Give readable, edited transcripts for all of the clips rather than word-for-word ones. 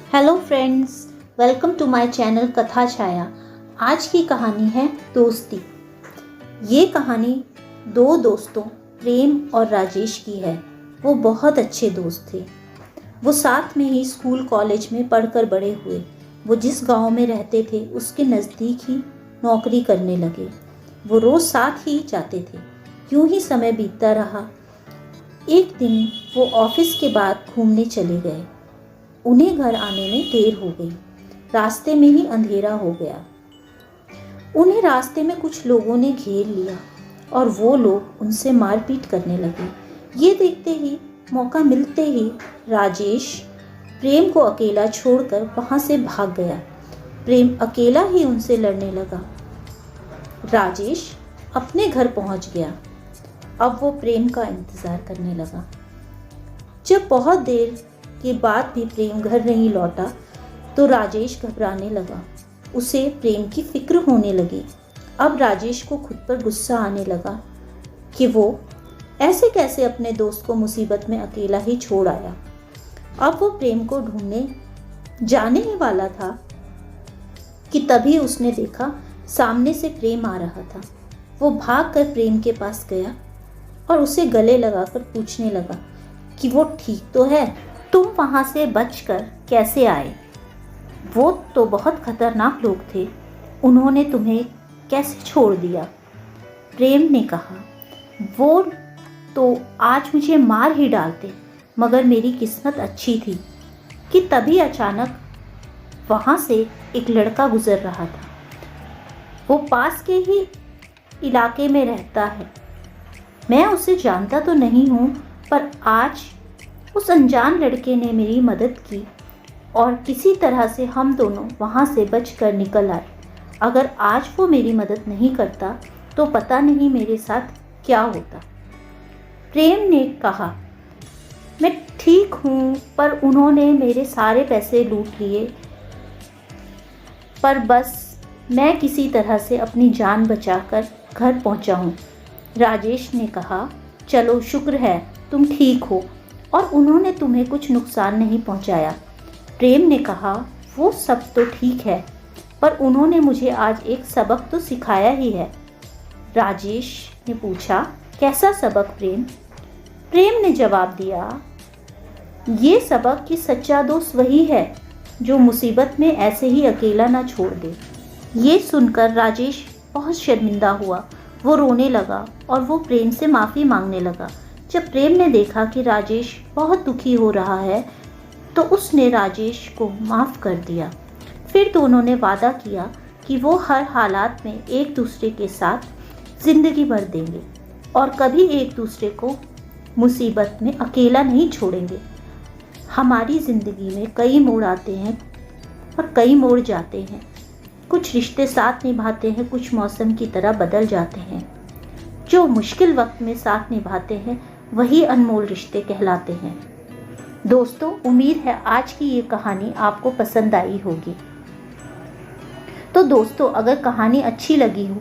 Hello friends, welcome to my channel Katha Chhaya. आज की कहानी है दोस्ती। ये कहानी दो दोस्तों प्रेम और राजेश की है। वो बहुत अच्छे दोस्त थे। वो साथ में ही स्कूल कॉलेज में पढ़कर बड़े हुए। वो जिस गांव में रहते थे उसके नज़दीक ही नौकरी करने लगे। वो रोज़ साथ ही जाते थे। यूं ही समय बीतता रहा। एक दिन वो ऑफिस के बाद घूमने चले गए। उन्हें घर आने में देर हो गई। रास्ते में ही अंधेरा हो गया। उन्हें रास्ते में कुछ लोगों ने घेर लिया और वो लोग उनसे मारपीट करने लगे। ये देखते ही मौका मिलते ही राजेश प्रेम को अकेला छोड़कर वहां से भाग गया। प्रेम अकेला ही उनसे लड़ने लगा। राजेश अपने घर पहुंच गया। अब वो प्रेम का इंतजार करने लगा। जब बहुत देर के बाद भी प्रेम घर नहीं लौटा तो राजेश घबराने लगा। उसे प्रेम की फिक्र होने लगी। अब राजेश को खुद पर गुस्सा आने लगा कि वो ऐसे कैसे अपने दोस्त को मुसीबत में अकेला ही छोड़ आया। अब वो प्रेम को ढूंढने जाने ही वाला था कि तभी उसने देखा सामने से प्रेम आ रहा था। वो भागकर प्रेम के पास गया और उसे गले लगाकर पूछने लगा कि वो ठीक तो है, तुम वहां से बचकर कैसे आए? वो तो बहुत खतरनाक लोग थे, उन्होंने तुम्हें कैसे छोड़ दिया? प्रेम ने कहा, वो तो आज मुझे मार ही डालते, मगर मेरी किस्मत अच्छी थी कि तभी अचानक वहां से एक लड़का गुजर रहा था। वो पास के ही इलाके में रहता है। मैं उसे जानता तो नहीं हूँ, पर आज उस अनजान लड़के ने मेरी मदद की और किसी तरह से हम दोनों वहाँ से बचकर निकल आए। अगर आज वो मेरी मदद नहीं करता तो पता नहीं मेरे साथ क्या होता। प्रेम ने कहा, मैं ठीक हूँ, पर उन्होंने मेरे सारे पैसे लूट लिए, पर बस मैं किसी तरह से अपनी जान बचाकर घर पहुँचा हूँ। राजेश ने कहा, चलो शुक्र है तुम ठीक हो और उन्होंने तुम्हें कुछ नुकसान नहीं पहुंचाया। प्रेम ने कहा, वो सब तो ठीक है, पर उन्होंने मुझे आज एक सबक तो सिखाया ही है। राजेश ने पूछा, कैसा सबक प्रेम? प्रेम ने जवाब दिया, ये सबक कि सच्चा दोस्त वही है जो मुसीबत में ऐसे ही अकेला ना छोड़ दे। ये सुनकर राजेश बहुत शर्मिंदा हुआ। वो रोने लगा और वो प्रेम से माफ़ी मांगने लगा। जब प्रेम ने देखा कि राजेश बहुत दुखी हो रहा है तो उसने राजेश को माफ़ कर दिया। फिर दोनों ने वादा किया कि वो हर हालात में एक दूसरे के साथ ज़िंदगी भर देंगे और कभी एक दूसरे को मुसीबत में अकेला नहीं छोड़ेंगे। हमारी ज़िंदगी में कई मोड़ आते हैं और कई मोड़ जाते हैं। कुछ रिश्ते साथ निभाते हैं, कुछ मौसम की तरह बदल जाते हैं। जो मुश्किल वक्त में साथ निभाते हैं वही अनमोल रिश्ते कहलाते हैं। दोस्तों, उम्मीद है आज की ये कहानी आपको पसंद आई होगी। तो दोस्तों, अगर कहानी अच्छी लगी हो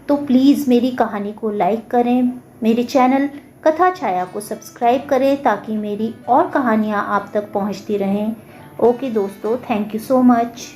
तो प्लीज़ मेरी कहानी को लाइक करें, मेरे चैनल कथा छाया को सब्सक्राइब करें ताकि मेरी और कहानियाँ आप तक पहुँचती रहें। ओके दोस्तों, थैंक यू सो मच।